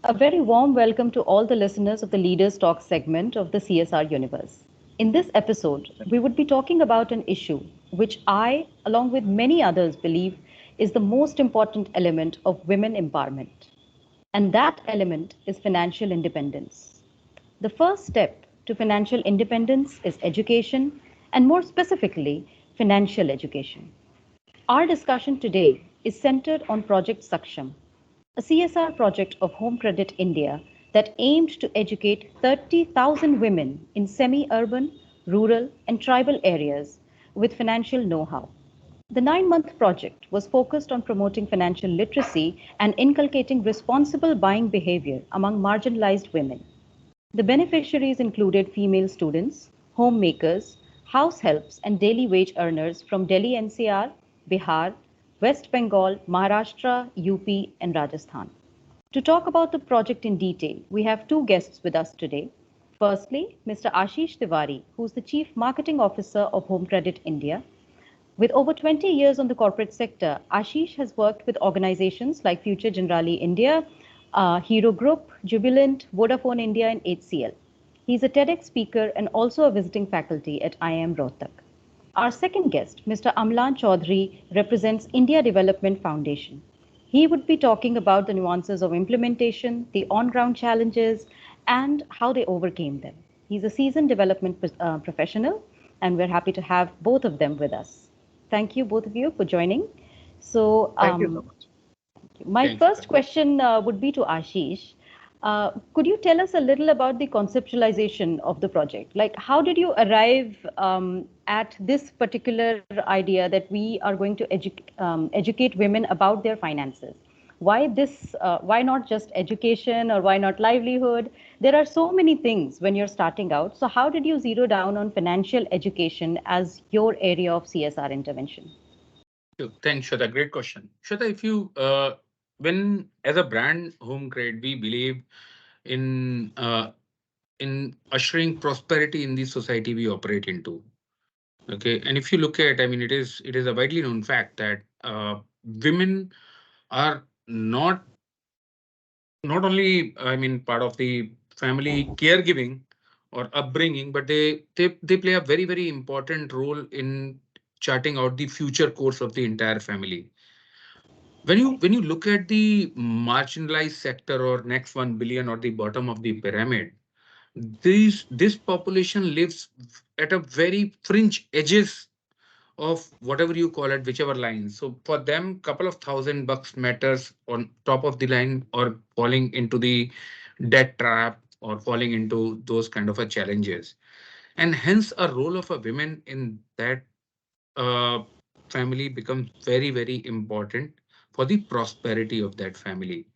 A very warm welcome to all the listeners of the Leaders Talk segment of the CSR Universe. In this episode, we would be talking about an issue which I, along with many others, believe is the most important element of women empowerment. And that element is financial independence. The first step to financial independence is education, and more specifically, financial education. Our discussion today is centered on Project Saksham, a CSR project of Home Credit India that aimed to educate 30,000 women in semi-urban, rural, and tribal areas with financial know-how. The 9-month project was focused on promoting financial literacy and inculcating responsible buying behavior among marginalized women. The beneficiaries included female students, homemakers, house helps, and daily wage earners from Delhi NCR, Bihar, West Bengal, Maharashtra, UP, and Rajasthan. To talk about the project in detail, we have two guests with us today. Firstly, Mr. Ashish Tiwari, who's the Chief Marketing Officer of Home Credit India. With over 20 years on the corporate sector, Ashish has worked with organizations like Future Generali India, Hero Group, Jubilant, Vodafone India, and HCL. He's a TEDx speaker and also a visiting faculty at IIM Rohtak. Our second guest, Mr. Amlan Choudhury, represents India Development Foundation. He would be talking about the nuances of implementation, the on-ground challenges, and how they overcame them. He's a seasoned development professional, and we're happy to have both of them with us. Thank you, both of you, for joining. So, Thank you so much. my Thank you. first question would be to Ashish. Could you tell us a little about the conceptualization of the project? Like, how did you arrive at this particular idea that we are going to educate women about their finances? Why this? Why not just education, or why not livelihood? There are so many things when you're starting out. So, how did you zero down on financial education as your area of CSR intervention? Thanks, Shweta. Great question. Shweta, if you, when as a brand home grade, we believe in uh, in ushering prosperity in the society we operate into. Okay, and if you look at, I mean, it is a widely known fact that women are not only, I mean, part of the family caregiving or upbringing, but they play a very important role in charting out the future course of the entire family. When you look at the marginalized sector or next 1 billion or the bottom of the pyramid, this population lives at a very fringe edges of whatever you call it, whichever line. So for them, couple of $1,000 matters on top of the line or falling into the debt trap or falling into those kind of a challenges. And hence a role of a woman in that uh, family becomes very important for the prosperity of that family.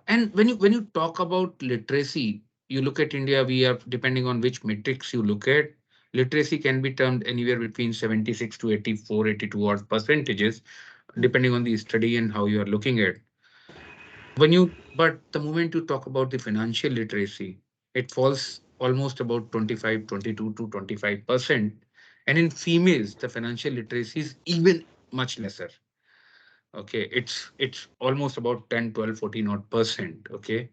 And when you talk about literacy, you look at India, we are depending on which metrics you look at. Literacy can be termed anywhere between 76 to 84, 82 odd percentages, depending on the study and how you are looking at. But the moment you talk about the financial literacy, it falls almost about 25, 22 to 25%. And in females, the financial literacy is even much lesser. Okay, it's almost about 10, 12, 14 odd percent. Okay.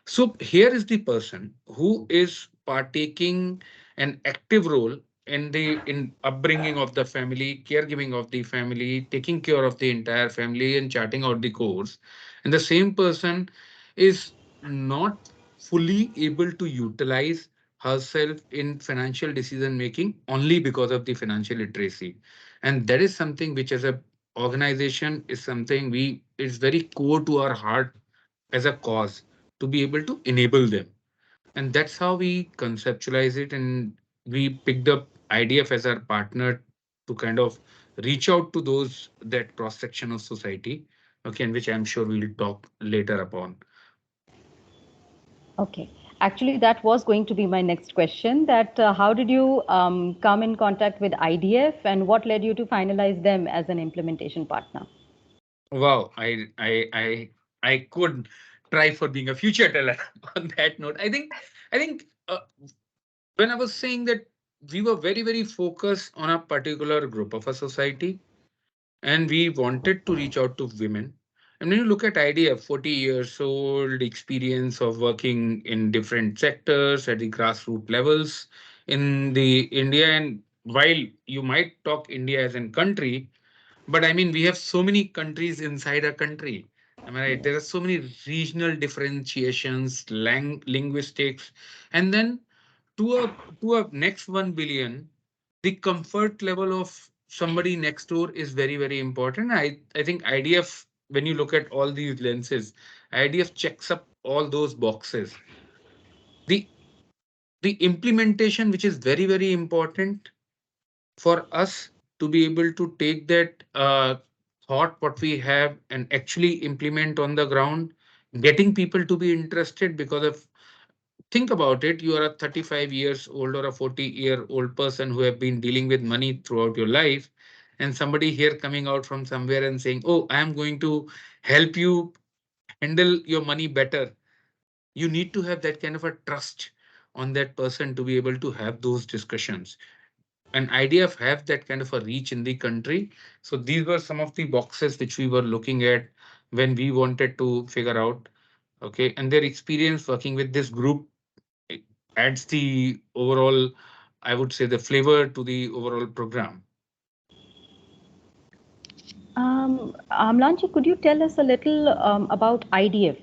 So here is the person who is partaking an active role in the in upbringing of the family, caregiving of the family, taking care of the entire family, and charting out the course. And the same person is not fully able to utilize herself in financial decision making only because of the financial literacy. And that is something which, as a organization, is something we is very core to our heart as a cause to be able to enable them. And that's how we conceptualize it. And we picked up IDF as our partner to kind of reach out to those that cross section of society. Okay, and which I'm sure we'll talk later upon. Okay. Actually, that was going to be my next question, that how did you come in contact with IDF, and what led you to finalize them as an implementation partner? Wow, I could try for being a future teller on that note. I think when I was saying that we were very focused on a particular group of a society, and we wanted to reach out to women. And when you look at IDF, 40 years old, experience of working in different sectors at the grassroots levels in the India. And while you might talk India as a country, but I mean, we have so many countries inside a country. Am I right? There are so many regional differentiations, linguistics, and then to a to a next 1 billion, the comfort level of somebody next door is very very important. I think IDF, when you look at all these lenses, IDF checks up all those boxes. The the implementation, which is very very important for us to be able to take that thought what we have and actually implement on the ground, getting people to be interested. Because of, think about it, you are a 35 years old or a 40-year-old person who have been dealing with money throughout your life, and somebody here coming out from somewhere and saying, oh, I am going to help you handle your money better. You need to have that kind of a trust on that person to be able to have those discussions. An IDF have that kind of a reach in the country. So these were some of the boxes which we were looking at when we wanted to figure out. Okay, and their experience working with this group, it adds the overall, I would say, the flavor to the overall program. Amlanchi, could you tell us a little about IDF?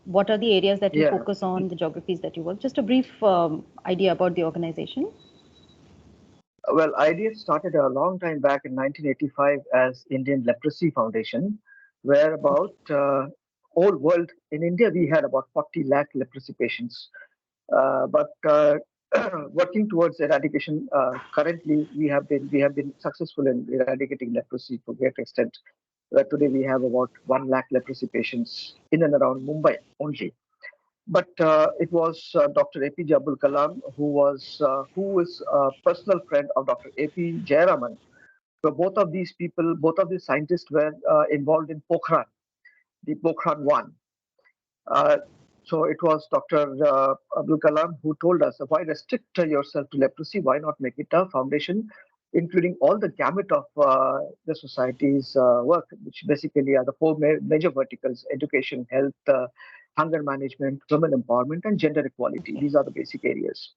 What are the areas that you Yeah. focus on, the geographies that you work? Just a brief idea about the organization. Well, IDF started a long time back in 1985 as Indian Leprosy Foundation, where about whole world in India we had about 40 lakh leprosy patients. But working towards eradication, currently we have been successful in eradicating leprosy to a great extent. Where today we have about 1 lakh leprosy patients in and around Mumbai only. But it was Dr. APJ Abdul Kalam who is a personal friend of Dr. AP Jayaraman. So both of these scientists were involved in Pokhran, the Pokhran 1. Uh, so it was Dr. Abdul Kalam who told us, why restrict yourself to leprosy? Why not make it a foundation, including all the gamut of the society's work, which basically are the four major verticals: education, health, hunger management, women empowerment, and gender equality. These are the basic areas.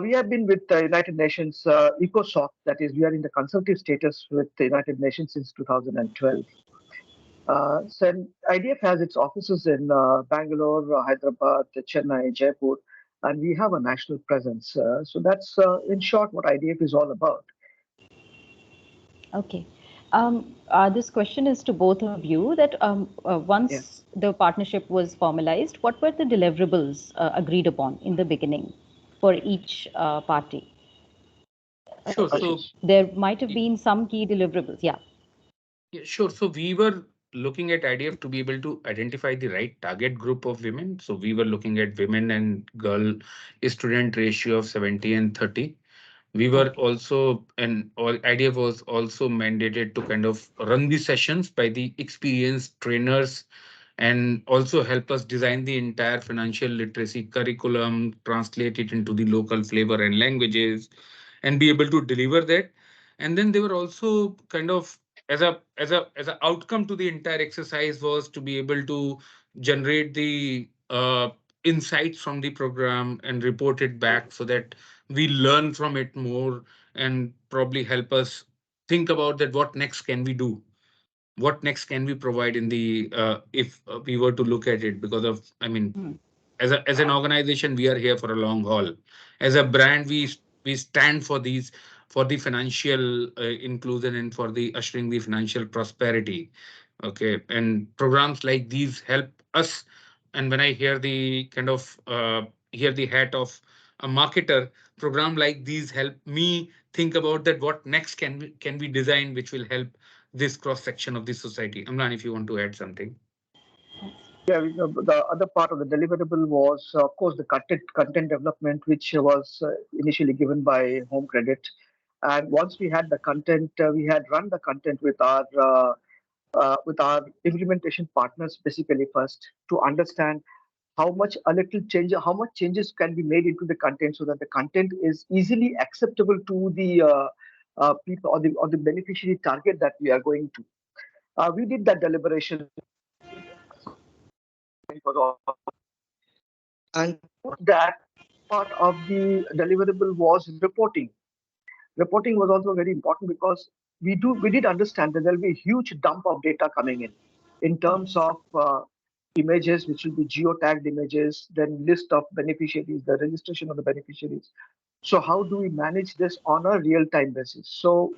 We have been with the United Nations ECOSOC, that is, we are in the consultative status with the United Nations since 2012. So IDF has its offices in Bangalore, Hyderabad, Chennai, Jaipur, and we have a national presence. So that's, in short, what IDF is all about. Okay. This question is to both of you that Yeah. once the partnership was formalized, what were the deliverables agreed upon in the beginning for each party? Sure. So Ashish. There might have been some key deliverables. Yeah. yeah, sure. So we were looking at IDF to be able to identify the right target group of women. So we were looking at women and girl student ratio of 70 and 30. We were Okay. also, and all IDF was also mandated to kind of run the sessions by the experienced trainers and also help us design the entire financial literacy curriculum, translate it into the local flavor and languages, and be able to deliver that. And then they were also kind of, as a outcome to the entire exercise, was to be able to generate the insights from the program and report it back so that we learn from it more and probably help us think about that what next can we do, what next can we provide in the if we were to look at it. Because of, I mean, Hmm. as an organization, we are here for a long haul. As a brand, we stand for these, for the financial inclusion and for the ushering the financial prosperity. Okay, and programs like these help us. And when I hear the kind of hear the hat of a marketer, program like these help me think about that what next can we design which will help this cross section of the society. Amlan, if you want to add something. Yeah, the other part of the deliverable was, of course, the content development, which was initially given by Home Credit. And once we had the content, we had run the content with our implementation partners basically first to understand how much changes can be made into the content so that the content is easily acceptable to the people or the beneficiary target that we are going to. We did that deliberation was all, and post that part of the deliverable was reporting. Reporting was also very important because we did understand that there will be a huge dump of data coming in terms Yes. of images, which will be geotagged images, then list of beneficiaries, the registration of the beneficiaries. So how do we manage this on a real-time basis? So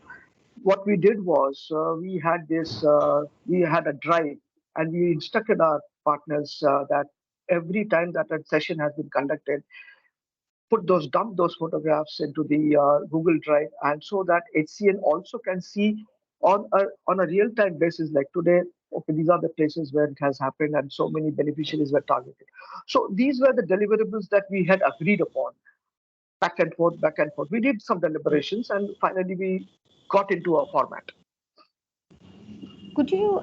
what we did was we had a drive, and we instructed our partners that every time that a session has been conducted, dump those photographs into the Google Drive, and so that HCN also can see on a real time basis, like today. Okay, these are the places where it has happened, and so many beneficiaries were targeted. So these were the deliverables that we had agreed upon, back and forth, back and forth. We did some deliberations, and finally we got into a format. Could you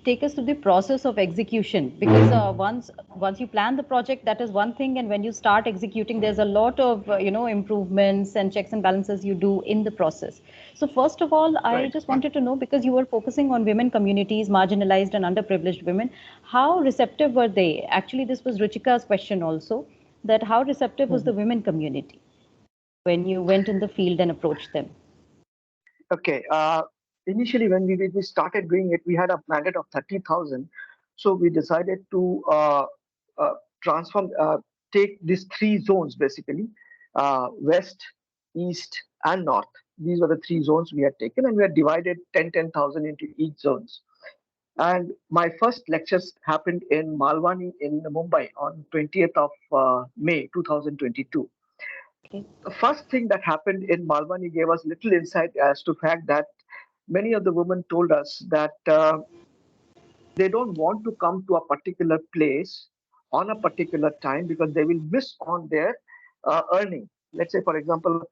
take us to the process of execution? Because once you plan the project, that is one thing, and when you start executing, there's a lot of improvements and checks and balances you do in the process. So first of all, I Right. just wanted to know, because you were focusing on women communities, marginalized and underprivileged women, how receptive were they? Actually, this was Ruchika's question also, that how receptive was the Mhm. women community when you went in the field and approached them? Okay. Initially, when we started doing it, we had a mandate of 30,000. So we decided to uh, transform, take these three zones basically, west, east, and north. These were the three zones we had taken, and we had divided 10,000 into each zones. And my first lectures happened in Malwani in Mumbai on 20th of May 2022. Okay. The first thing that happened in Malwani gave us little insight as to fact that many of the women told us that they don't want to come to a particular place on a particular time because they will miss on their earning. Let's say, for example,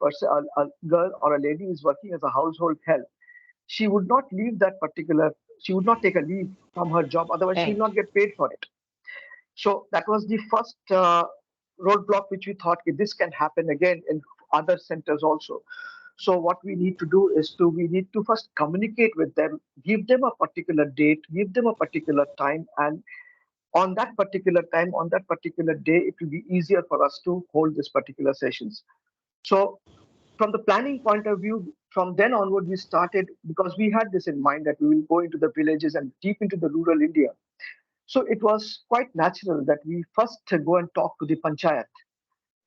a girl or a lady is working as a household help. She would not leave that particular. She would not take a leave from her job. Otherwise, she will Right. not get paid for it. So that was the first roadblock which we thought, "Okay, this can happen again in other centers also." So what we need to do is we need to first communicate with them, give them a particular date, give them a particular time, and on that particular time, on that particular day, it will be easier for us to hold this particular sessions. So from the planning point of view, from then onward, we started because we had this in mind that we will go into the villages and deep into the rural India. So it was quite natural that we first go and talk to the panchayat,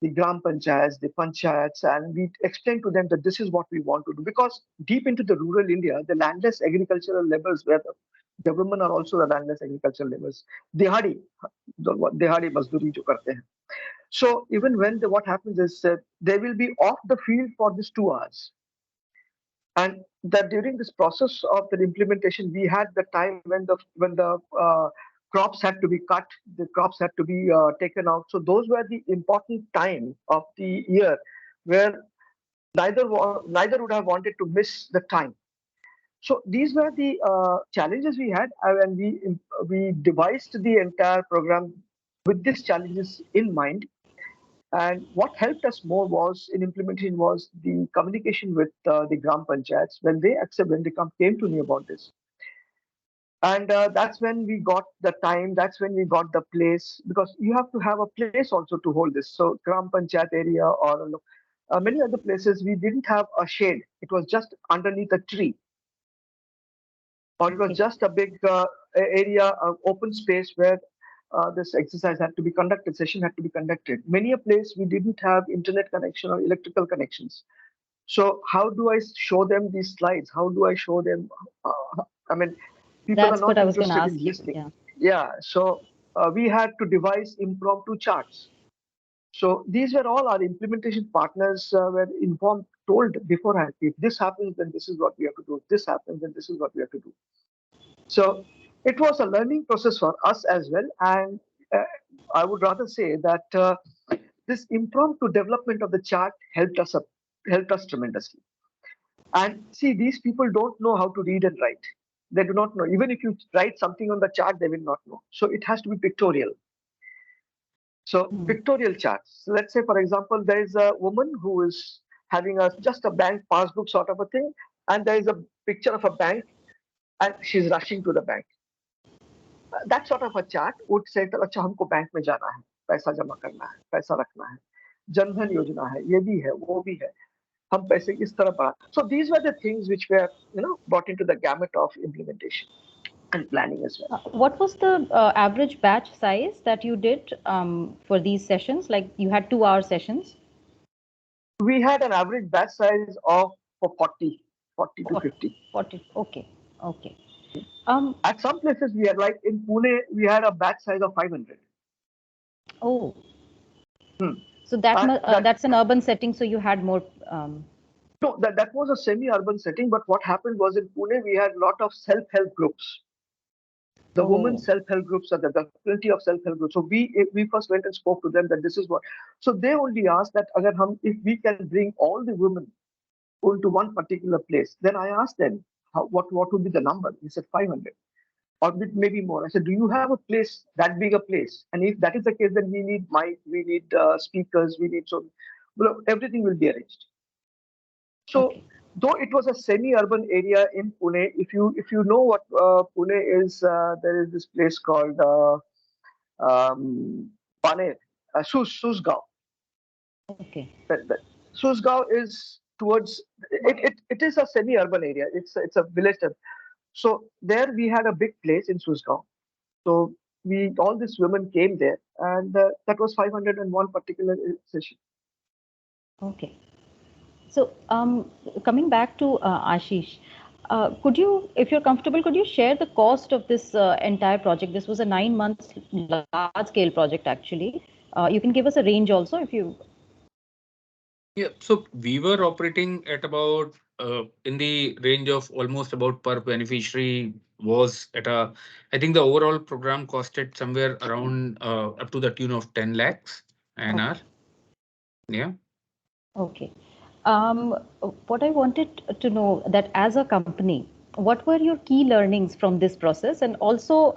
the gram panchayats, the panchayats, and we explain to them that this is what we want to do. Because deep into the rural India, the landless agricultural laborers, where the women are also the landless agricultural laborers, dihadi, dihadi mazduri jo karte hain. So even when what happens is they will be off the field for these 2 hours, and that during this process of the implementation, we had the time when the crops had to be cut, the crops had to be taken out. So those were the important time of the year where neither would have wanted to miss the time. So these were the challenges we had, and we devised the entire program with these challenges in mind. And what helped us more was in implementation was the communication with the gram panchayats when they came to know about this. And that's when we got the time, that's when we got the place, because you have to have a place also to hold this. So gram panchayat area or many other places, we didn't have a shade. It was just underneath a tree, or it was Okay. just a big area, open space where this exercise had to be conducted, session had to be conducted. Many a place we didn't have internet connection or electrical connections. So how do I show them these slides? How do I show them? I mean, people are That's what not I was going to interested in ask you. listening. Yeah. Yeah, so we had to devise impromptu charts. So these were all our implementation partners were informed, told beforehand, if this happens, then this is what we have to do. If this happens, then this is what we have to do. So it was a learning process for us as well. And uh, I would rather say that this impromptu development of the chart helped us tremendously. And see, these people don't know how to read and write. They do not know. Even if you write something on the chart, they will not know. So it has to be pictorial. So Mm. pictorial charts. So let's say, for example, there is a woman who is having just a bank passbook sort of a thing, and there is a picture of a bank. and she's rushing to the bank. That sort of a chat would say that अच्छा हमको bank में जाना है, पैसा जमा करना है, पैसा रखना है, जनधन योजना है, ये भी है, वो भी है, हम पैसे किस तरह बढ़ा. So these were the things which were, brought into the gamut of implementation and planning as well. What was the average batch size that you did for these sessions? Like you had 2 hour sessions? We had an average batch size of for 40 to 40, 50. 40. Okay. Okay. At some places we had, like in Pune, we had a batch size of 500. Oh, Hmm. so that's an urban setting. So you had more. No, that was a semi-urban setting. But what happened was in Pune we had a lot of self-help groups. The women Oh, self-help groups are there. There are plenty of self-help groups. So we first went and spoke to them that this is what. So they only asked that if we can bring all the women into one particular place, then I asked them what would be the number. He said 500 or maybe more. I said, do you have a place, that big a place? And if that is the case, then we need mic, we need speakers, we need everything will be arranged. So okay. though it was a semi-urban area in Pune, if you know what Pune is, there is this place called Paner, Susgaon. Okay. The Susgaon is towards it is a semi-urban area. It's a village. So there we had a big place in Susgaon. So we all these women came there, and that was 501 particular session. Okay. So, coming back to Ashish, could you, if you're comfortable, could you share the cost of this entire project? This was a 9 months large-scale project, actually. You can give us a range also if you. Yeah, so we were operating at about in the range of almost about per beneficiary was at a, I think the overall program costed somewhere around up to the tune of 10 lakhs an hour. Okay. Yeah. Okay. Um, what I wanted to know that as a company, what were your key learnings from this process? And also,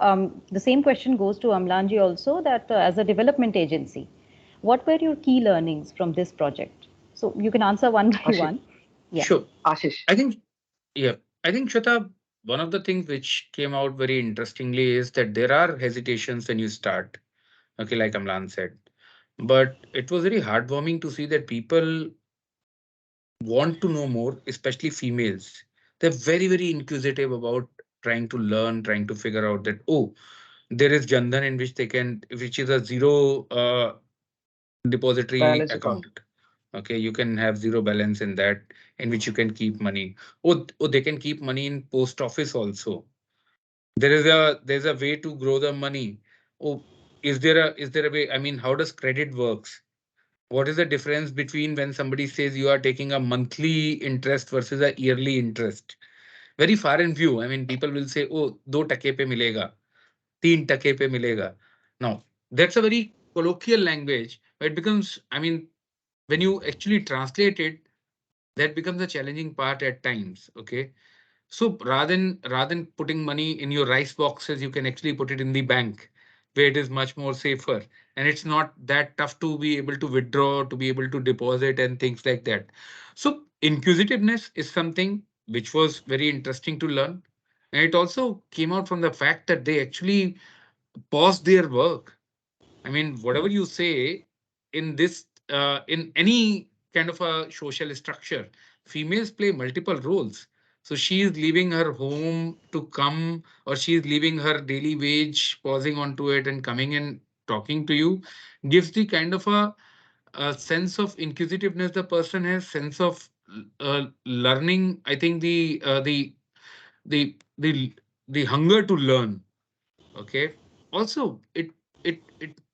the same question goes to Amlanji also that as a development agency, what were your key learnings from this project? So you can answer one by Ashish, one. Yeah. Sure. Ashish. I think, yeah, I think Shweta, one of the things which came out very interestingly is that there are hesitations when you start. Okay, like Amlan said. But it was very heartwarming to see that people want to know more, especially females. They're very, very inquisitive about trying to learn, trying to figure out that, oh, there is Jandan in which they can, which is a zero depository Balance account. account. Okay, you can have zero balance in that, in which you can keep money. Oh, they can keep money in post office also. There's a way to grow the money. Oh, is there a way? I mean, how does credit works? What is the difference between when somebody says you are taking a monthly interest versus a yearly interest? Very far in view. I mean, people will say, oh, 2 टके पे मिलेगा, 3 टके पे मिलेगा. Now, that's a very colloquial language. But it becomes, I mean, when you actually translate it, that becomes a challenging part at times. Okay. So rather than putting money in your rice boxes, you can actually put it in the bank where it is much more safer. And it's not that tough to be able to withdraw, to be able to deposit and things like that. So inquisitiveness is something which was very interesting to learn. And it also came out from the fact that they actually paused their work. I mean, whatever you say in this, in any kind of a social structure, females play multiple roles. So she is leaving her home to come, or she is leaving her daily wage, pausing onto it and coming and talking to you, gives the kind of a sense of inquisitiveness the person has, sense of learning. I think the the the hunger to learn. Okay. Also, it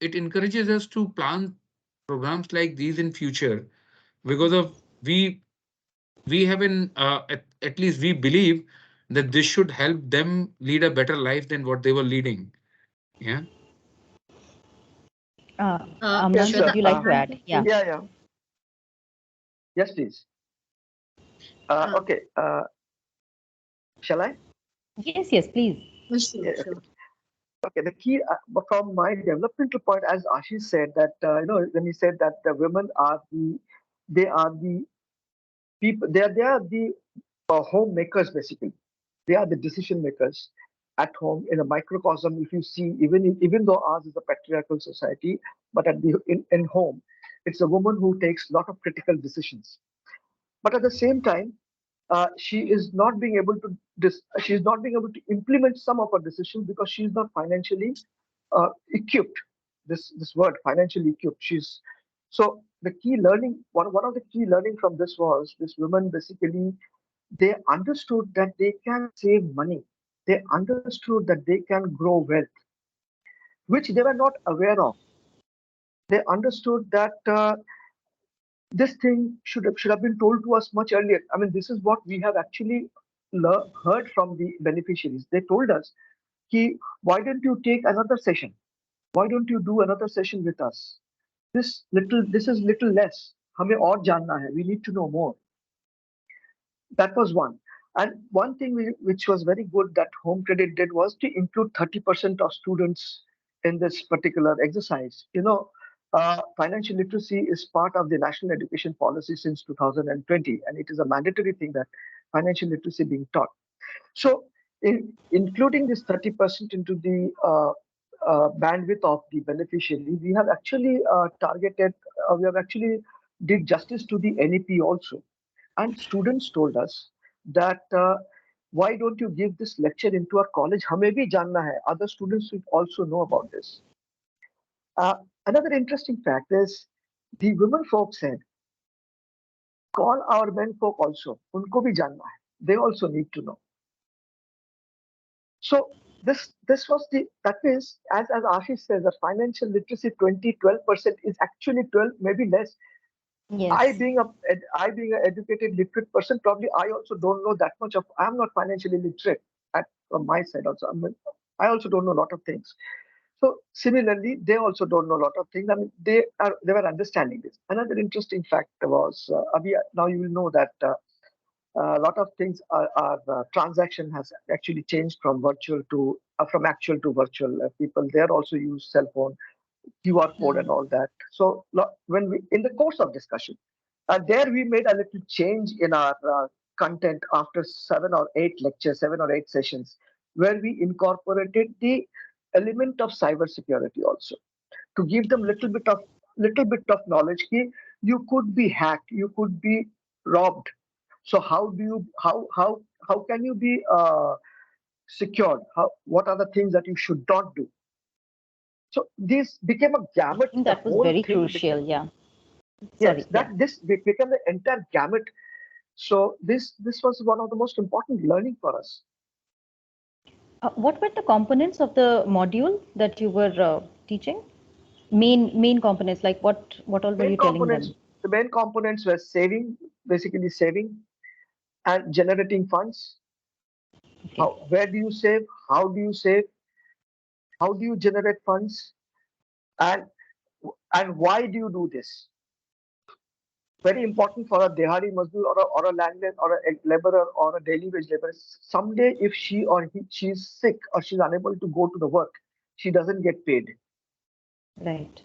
encourages us to plan programs like these in future because of we have at least we believe that this should help them lead a better life than what they were leading. Yeah. Yes, Amlanji, sir. would you like to add? Yeah. Yeah. Yes, please. Okay. Shall I? Yes, yes, please. Yeah, okay. Okay. The key from my developmental point, as Ashish said, that when he said that the women are they are the people, they are the homemakers basically. They are the decision makers at home in a microcosm. If you see, even though ours is a patriarchal society, but in home, it's a woman who takes a lot of critical decisions. But at the same time, she is not being able to she is not being able to implement some of her decisions because she is not financially equipped. This word financially equipped. She's so the key learning. One of the key learning from this was this women basically they understood that they can save money. They understood that they can grow wealth, which they were not aware of. They understood that this thing should have been told to us much earlier. I mean, this is what we have actually heard from the beneficiaries. They told us, "Ki, why don't you take another session? Why don't you do another session with us? This is little less. हमें और जानना है. We need to know more." That was one. And one thing which was very good that Home Credit did was to include 30% of students in this particular exercise. Financial literacy is part of the national education policy since 2020, and it is a mandatory thing that financial literacy being taught. So, including this 30% into the bandwidth of the beneficiary, we have actually we have actually did justice to the NEP also. And students told us that why don't you give this lecture into our college? हमें भी जानना है. Other students should also know about this. Uh, Another interesting fact is the women folk said, call our men folk also. उनको भी जानना है. They also need to know. So this was the that is as Ashish says that financial literacy 12% is actually 12 maybe less. I Yes. being a I being an educated literate person, probably I also don't know that much of. I'm not financially literate from my side also. I also don't know a lot of things. So similarly, they also don't know a lot of things. I mean, they were understanding this. Another interesting fact was now you will know that a lot of things are transaction has actually changed from virtual to from actual to virtual. People there also use cell phone, QR code, and all that. So when we in the course of discussion, there we made a little change in our content after 7 or 8 lectures, 7 or 8 sessions, where we incorporated the element of cybersecurity also to give them little bit of knowledge. Ki you could be hacked, you could be robbed. So how do you how can you be secured? What are the things that you should not do? So this became a I gamut. think The that was whole very thing became crucial. Yeah. yes. Sorry. That Yeah. this became the entire gamut. So this was one of the most important learning for us. What were the components of the module that you were teaching? Main components, like what all were Main you telling components them? the main components were saving, basically saving and generating funds. Okay. Where do you save? How do you save? How do you generate funds? And and why do you do this? Very important for a Dehari Mazdoor or a landlord or a laborer or a daily wage laborer. Someday, if she is sick or she's unable to go to the work, she doesn't get paid. Right.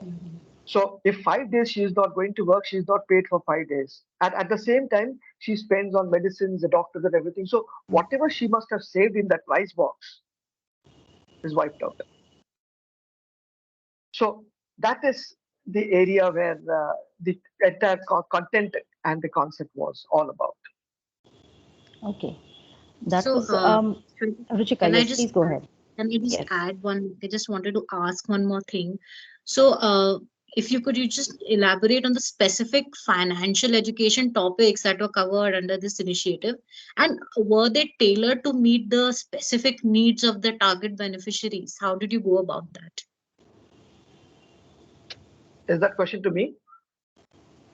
Mhm. So if 5 days she is not going to work, she is not paid for 5 days. And at the same time, she spends on medicines, the doctors, and everything. So whatever she must have saved in that rice box is wiped out. So that is the area where the entire content and the concept was all about. Okay. That So, was Shweta, Ruchika. can I Yes, just please go add, ahead. can I just Yes. add one? I just wanted to ask one more thing. So, if you just elaborate on the specific financial education topics that were covered under this initiative, and were they tailored to meet the specific needs of the target beneficiaries? How did you go about that? Is that question to me?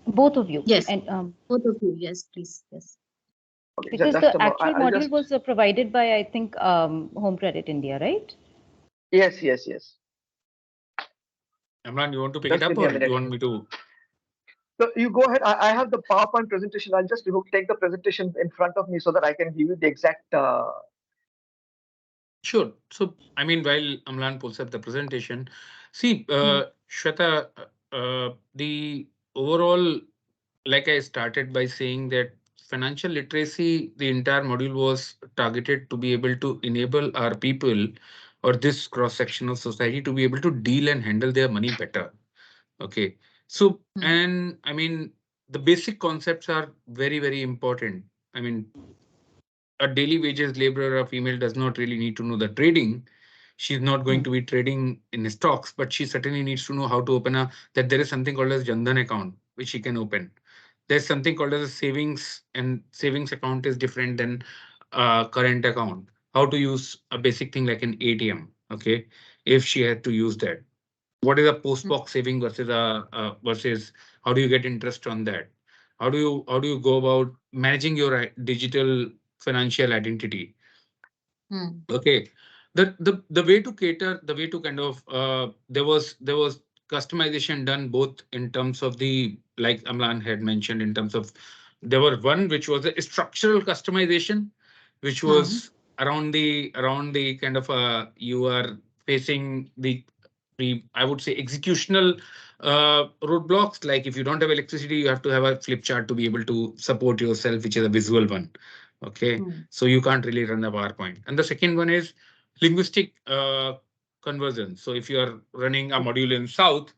Both of you. Yes, And both of you. Yes, please. Yes. Okay, because just a the moment. actual I'll module just was provided by, I think, Home Credit India, right? yes. Amlan, you want to pick it Just up give me a or you minute. want me to? So you go ahead. I have the PowerPoint presentation. I'll just take the presentation in front of me so that I can give you the exact. Sure. So, I mean, while Amlan pulls up the presentation, see, Hmm. Shweta, the overall, like I started by saying that financial literacy, the entire module was targeted to be able to enable our people or this cross section of society to be able to deal and handle their money better. Okay. So, Hmm. and I mean, the basic concepts are very, very important. I mean, a daily wages laborer, a female, does not really need to know the trading. She's not going Hmm. to be trading in stocks, but she certainly needs to know how to open a, that there is something called as Jandan account, which she can open. There's something called as a savings, and savings account is different than current account. How to use a basic thing like an ATM. Okay. If she had to use that, what is a post Hmm. box saving versus versus how do you get interest on that? How do you go about managing your digital financial identity? Hmm. Okay. The way to cater, the way to kind of there was customization done both in terms of the, like Amlan had mentioned, in terms of there were one which was a structural customization, which Hmm. was around the kind of you are facing the I would say executional roadblocks. Like if you don't have electricity, you have to have a flip chart to be able to support yourself, which is a visual one. Okay, Hmm. so you can't really run a PowerPoint. And the second one is linguistic conversion. So if you are running a module in South,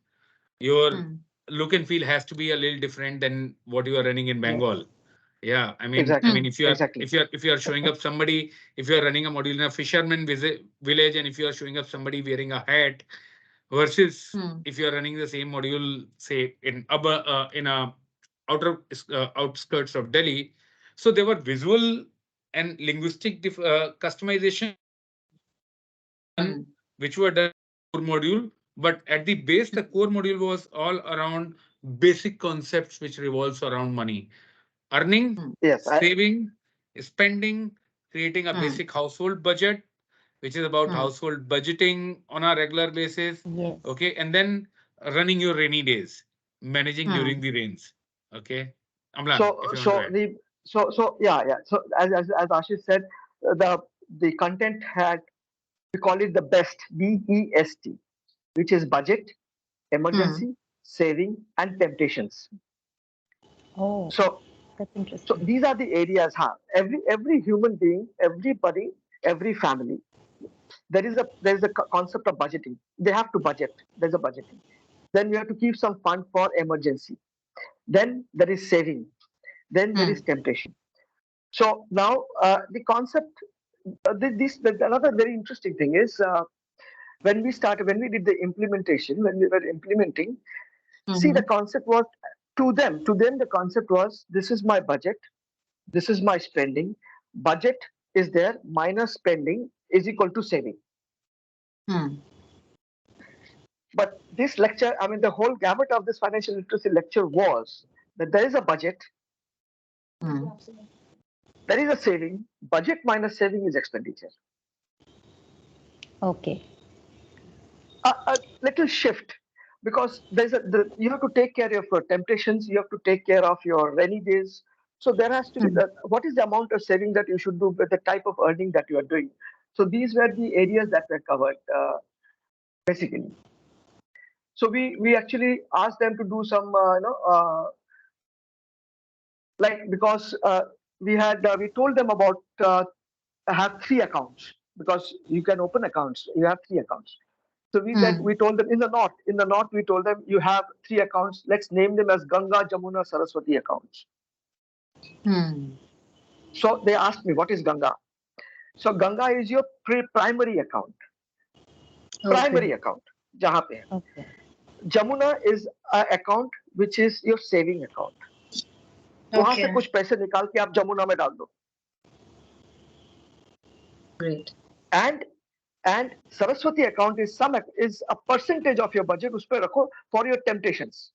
your Hmm. look and feel has to be a little different than what you are running in Yes, Bengal. Yeah, I mean, exactly, Hmm. exactly. if you are showing up somebody, if you are running a module in a fisherman village, and if you are showing up somebody wearing a hat, versus Hmm. if you are running the same module, say in a outskirts of Delhi, so there were visual and linguistic customization which Hmm. were done core module, but at the base, the core module was all around basic concepts which revolves around money, earning, Hmm. Yes, saving, spending, creating a Hmm. basic household budget, which is about Hmm. household budgeting on a regular basis. Yes. Okay. And then running your rainy days, managing Hmm. during the rains. Okay. Amlan, so if you want to so add. the so yeah, yeah. So as Ashish said, the content had, we call it the best, BEST, which is budget, Hmm. emergency, saving, and temptations. Oh, So that's so interesting. these are the areas. Huh? Every human being, everybody, every family, there is a concept of budgeting. They have to budget. There's a budgeting. Then we have to keep some fund for emergency. Then there is saving. Then there is Hmm. temptation. So now the concept, another very interesting thing is when we did the implementation, when we were implementing, see, the Hmm. concept was to them the concept was, this is my budget, this is my spending. Budget is there, minus spending is equal to saving. Hmm. But this lecture, I mean, the whole gamut of this financial literacy lecture was that there is a budget, Hmm. there is a saving. Budget minus saving is expenditure. Okay. A little shift, because you have to take care of your temptations, you have to take care of your rainy days. So there has to be Hmm. what is the amount of saving that you should do with the type of earning that you are doing. So these were the areas that were covered basically. So we actually asked them to do some like, because we told them about have three accounts, because you can open accounts, you have three accounts. So we Hmm. told them in the north we told them, you have three accounts, let's name them as Ganga, Jamuna, Saraswati accounts. Hmm. So they asked me, what is Ganga? So Ganga is your primary account, Okay. primary account जहाँ पे है. Okay. Jamuna is a account which is your saving account. वहां से Okay. कुछ पैसे निकाल के आप जमुना में डाल दो. Great. And Saraswati account is a percentage of your budget, उस पे रखो for your temptations.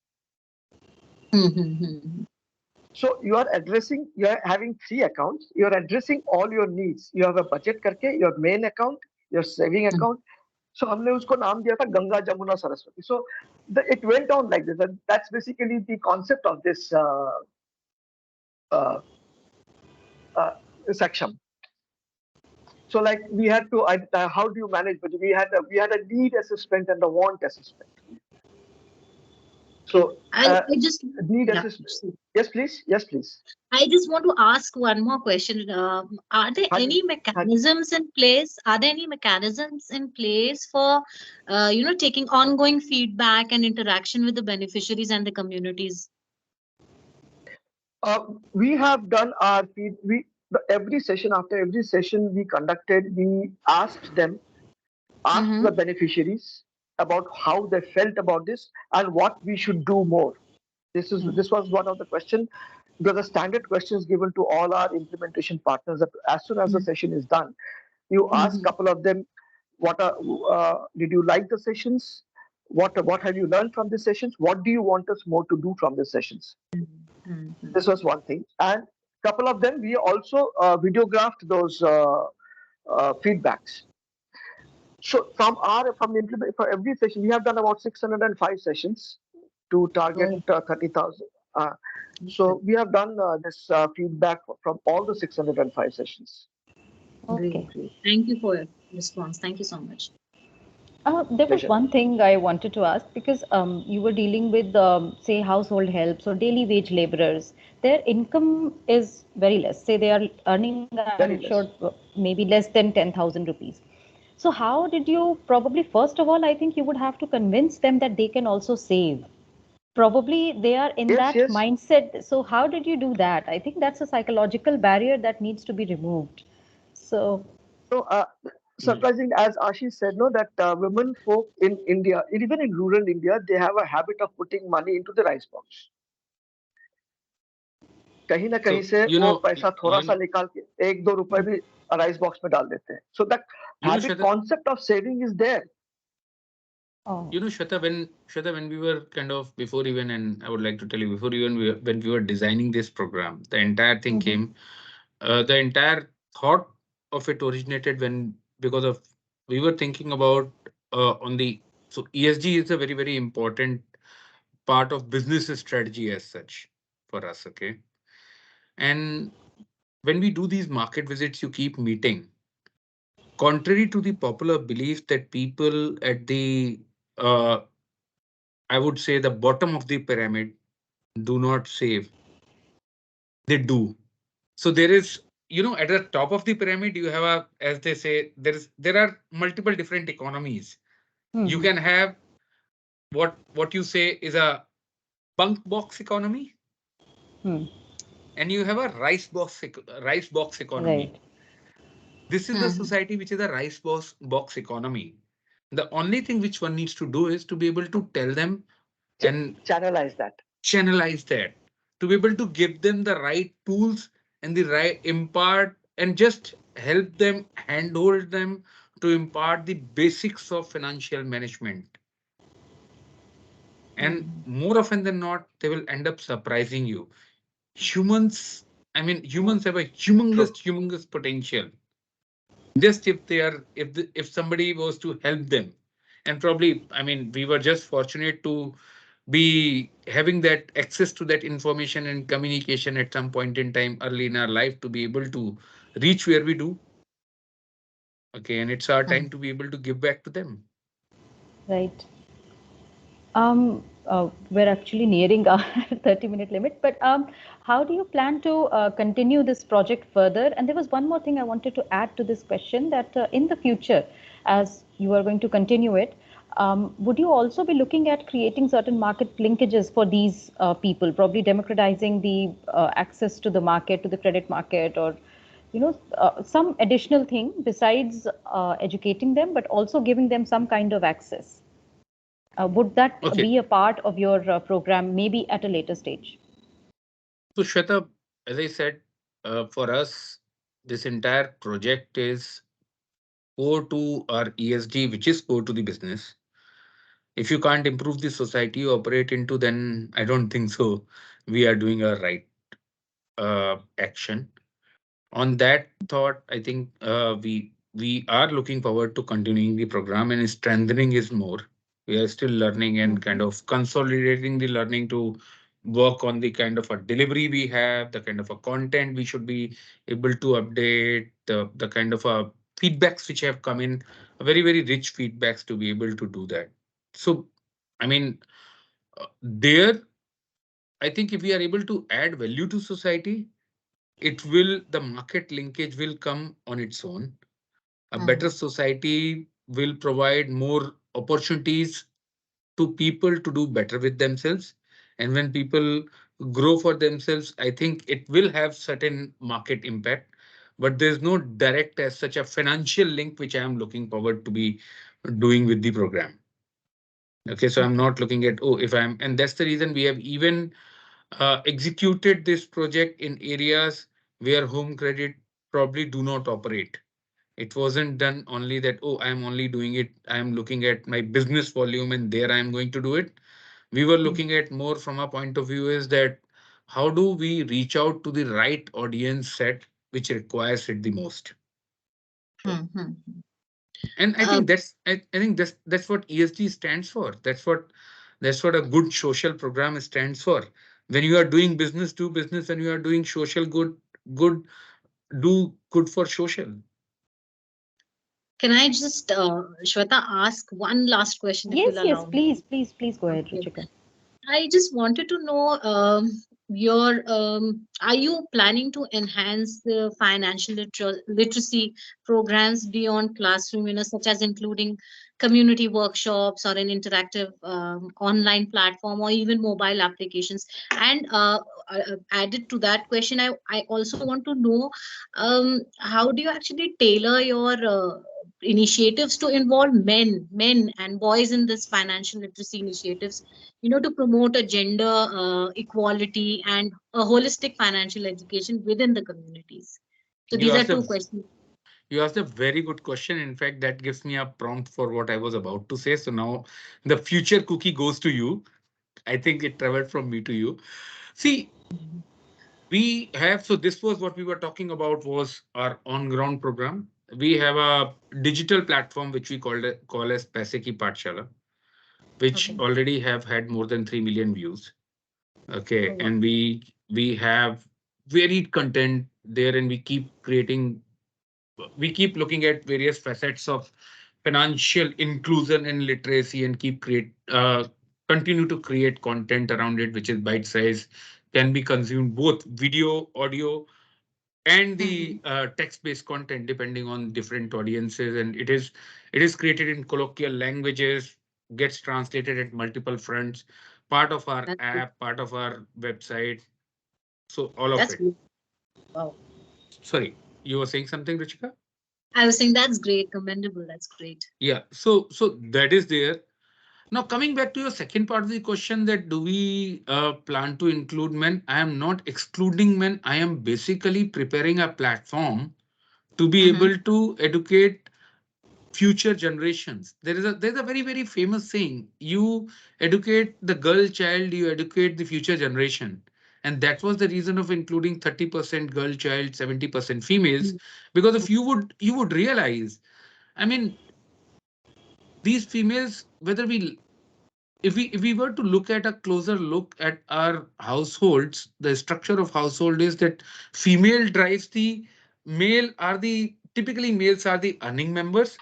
Hmm. Hmm. Hmm. So you are having three accounts. You are addressing all your needs. You have a budget करके, your main account, your saving Hmm. account. So हमने उसको नाम दिया था Ganga Jamuna Saraswati. So it went on like this, and that's basically the concept of this uh, uh, section. So like we had to, how do you manage budget? We had a need assessment and a want assessment. So I just need yeah. assist. Yes, please. Yes, please. I just want to ask one more question. Are there Haji, any Haji. mechanisms in place? Are there any mechanisms in place for, taking ongoing feedback and interaction with the beneficiaries and the communities? We have done our feed. Every session, after every session we conducted, we asked Mm-hmm. the beneficiaries about how they felt about this and what we should do more. Hmm. This was one of the questions. There are standard questions given to all our implementation partners that as soon as the session is done, you ask Mm-hmm. couple of them, what are, did you like the sessions? What have you learned from the sessions? What do you want us more to do from the sessions? Mm-hmm. This was one thing, and couple of them we also videographed those feedbacks. So for every session, we have done about 605 sessions to target Oh, 30,000. Uh, okay. so we have done this feedback from all the 605 sessions. Great, Okay. great. Thank you for your response. Thank you so much. There was Pleasure. one thing I wanted to ask because you were dealing with, say, household helps or daily wage laborers. Their income is very less. Say they are earning, I'm Very sure, less. maybe less than 10,000 rupees. So, how did you probably, first of all, I think you would have to convince them that they can also save. Probably they are in Yes, that yes. mindset. So, how did you do that? I think that's a psychological barrier that needs to be removed. So, So, Mm. surprising as Ashish said, no, that women folk in India, even in rural India, they have a habit of putting money into the rice box. कहीं ना कहीं So से वो पैसा थोड़ा सा निकाल के एक दो रुपए भी राइस बॉक्स में डाल देते हैं. So that habit Shweta, concept of saving is there. oh, Shweta, when we were kind of before even, and I would like to tell you before even when we were designing this program, the entire thing hmm, came. The entire thought of it originated when because of we were thinking about on the so ESG is a very very important part of business strategy as such for us. Okay, and when we do these market visits, you keep meeting. Contrary to the popular belief that people at the uh, I would say the bottom of the pyramid do not save. They do. So there is, at the top of the pyramid, you have as they say, there are multiple different economies. You hmm, can have what you say is a bunk box economy, hmm, and you have a rice box economy. right. This is the Mm-hmm. society which is a box economy. The only thing which one needs to do is to be able to tell them and Channelize that. channelize that, to be able to give them the right tools and the right impart and just help them handhold them to impart the basics of financial management. And Mm-hmm. more often than not they will end up surprising you. Humans, I mean, Hmm. humans have a True. humongous potential. Just if they are if somebody was to help them, and probably, I mean, we were just fortunate to be having that access to that information and communication at some point in time early in our life to be able to reach where we do. Okay, and it's our time to be able to give back to them. Right. We're actually nearing our 30-minute limit, but how do you plan to continue this project further? And there was one more thing I wanted to add to this question that in the future, as you are going to continue it, would you also be looking at creating certain market linkages for these people, probably democratizing the access to the market, to the credit market, or some additional thing besides educating them, but also giving them some kind of access? Would that Okay, be a part of your program, maybe at a later stage? so Shweta, as I said, for us, this entire project is core to our ESG, which is core to the business. If you can't improve the society you operate into, then I don't think so. We are doing a right action. On that thought, I think we are looking forward to continuing the program and strengthening is more. We are still learning and kind Mhm. of consolidating the learning to work on the kind of a delivery we have, the kind of a content we should be able to update, the kind of a feedbacks which have come in, very very rich feedbacks to be able to do that. So, I mean, There, I think if we are able to add value to society, the market linkage will come on its own. A better Mhm. society will provide more opportunities to people to do better with themselves. And when people grow for themselves, I think it will have certain market impact. But there's no direct as such a financial link which I am looking forward to be doing with the program. Okay, so I'm Okay. not looking at, oh, if I'm, and that's the reason we have even executed this project in areas where home credit probably do not operate. It wasn't done only that, oh, I'm only doing it, I'm looking at my business volume and there I'm going to do it. We were Mhm. looking at more from a point of view is that how do we reach out to the right audience set which requires it the most. Mhm. And I Uh, think I think that's what ESG stands for. That's what a good social program stands for. When you are doing business, do business. When you are doing social good, do good for social. can I just, Shweta, ask one last question if Yes, you'll yes, allow me? please go ahead, Okay. Ruchika. I just wanted to know your are you planning to enhance the financial literacy programs beyond classroom, such as including community workshops or an interactive online platform or even mobile applications? And added to that question, I also want to know how do you actually tailor your initiatives to involve men and boys in this financial literacy initiatives, to promote a gender equality and a holistic financial education within the communities. So You these are asked a two questions. you asked a very good question. In fact, that gives me a prompt for what I was about to say. So now the future cookie goes to you. I think it traveled from me to you. See, we have, so this was what we were talking about was our on ground program. We have a digital platform which we call as Paise Ki Pathshala, which Okay. already have had more than 3 million views. Oh, Okay, wow. and we have varied content there, and we keep looking at various facets of financial inclusion and literacy, and continue to create content around it which is bite size, can be consumed both video, audio, and Mhm. the text-based content depending on different audiences. And it is created in colloquial languages, gets translated at multiple fronts, part of our That's good. app, part of our website, so all of That's it. good. Wow. Sorry, you were saying something, Ruchika? I was saying that's great, commendable. That's great. Yeah, so that is there. Now, coming back to your second part of the question, that do we plan to include men? I am not excluding men. I am basically preparing a platform to be Mm-hmm. able to educate future generations. There's a very, very famous saying: you educate the girl child, you educate the future generation. And that was the reason of including 30% girl child, 70% females, because if you would realize, I mean, these females, whether we if we were to look at a closer look at our households, the structure of household is that female drives the male are the typically males are the earning members.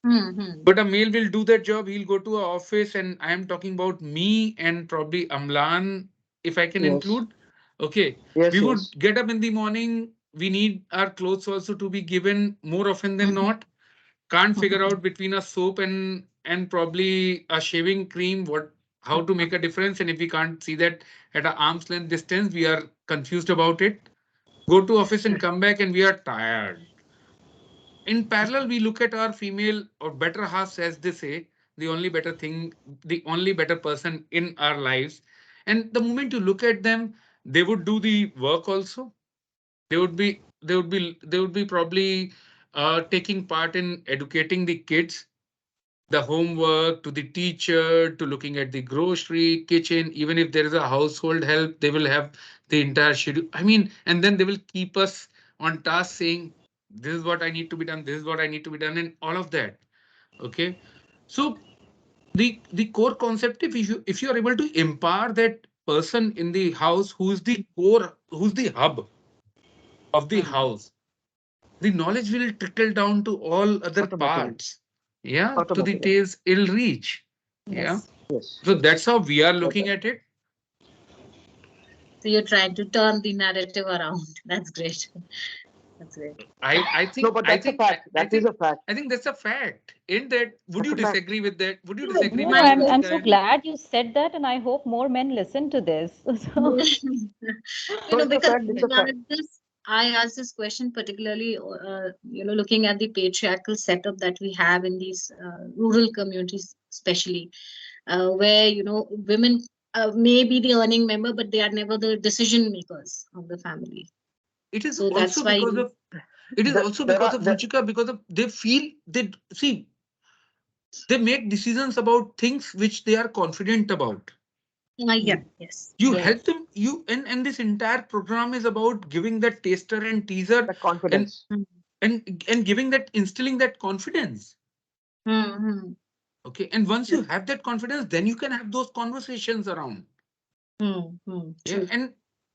Mm-hmm. But a male will do that job. He'll go to an office, and I am talking about me and probably Amlan, if I can Yes, include. Okay, we yes, would yes. get up in the morning. We need our clothes also to be given more often than Mm-hmm. not. Can't figure out between a soap and probably a shaving cream what how to make a difference. And if we can't see that at an arm's length distance, we are confused about it. Go to office and come back, and we are tired. In parallel, we look at our female or better halves, as they say, the only better thing, the only better person in our lives. And the moment you look at them, they would do the work also. They would be probably taking part in educating the kids, the homework, to the teacher, to looking at the grocery, kitchen. Even if there is a household help, they will have the entire schedule. I mean, and then they will keep us on task saying, this is what I need to be done, this is what I need to be done, and all of that. Okay. So the core concept, if you are able to empower that person in the house who's the core, who's the hub of the Mm-hmm. house, the knowledge will trickle down to all other Automatically, parts. Yeah, to the automatically. tails it'll reach. Yeah. Yes. Yes, So yes. that's how we are Got looking that. at it. So you're trying to turn the narrative around. That's great. That's great. I No, think but I that's a think I, fact. I That is think a fact. I think that's a fact. In that, would That's you a fact. disagree with that? Would you No, disagree No, with no, that, my I'm Swastika? so I mean, glad you said that, and I hope more men listen to this. So, you No, know, it's a because fact. It's a fact. I asked this question particularly, looking at the patriarchal setup that we have in these rural communities, especially where women may be the earning member, but they are never the decision makers of the family. it is So also that's why because of it is also There because are of Ruchika, because of they feel they see they make decisions about things which they are confident about. yeah, mm, yes. You help yes, them, and this entire program is about giving that taster and teaser, the and confidence. and giving that, instilling that confidence. Mm-hmm. Okay, and once you have that confidence, then you can have those conversations around. Mm-hmm. Yeah, True.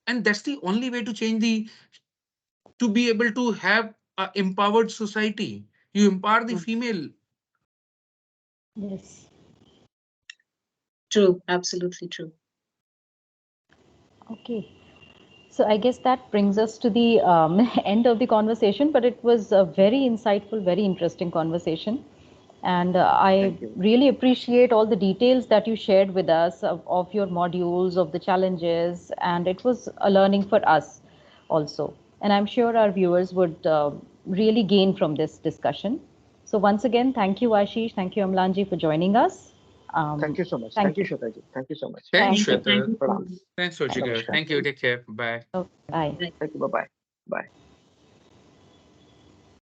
and that's the only way to change the, to be able to have a empowered society. You empower the Mm. female. yes. True. Absolutely true. Okay. So I guess that brings us to the end of the conversation, but it was a very insightful, very interesting conversation. And I Thank you. really appreciate all the details that you shared with us of your modules, of the challenges, and it was a learning for us also. And I'm sure our viewers would really gain from this discussion. So once again, thank you, Ashish. Thank you, Amlanji, for joining us. Thank you so much. Thank Thank you, you. Shwetaji. Thank you so much. Thanks, Thank you. Thank Shweta. you so Pranam. much. Thanks, Thank Ruchika. Namaskar. Thank you. Take care. Bye. Okay, bye. you. Thank you. Bye bye. Bye.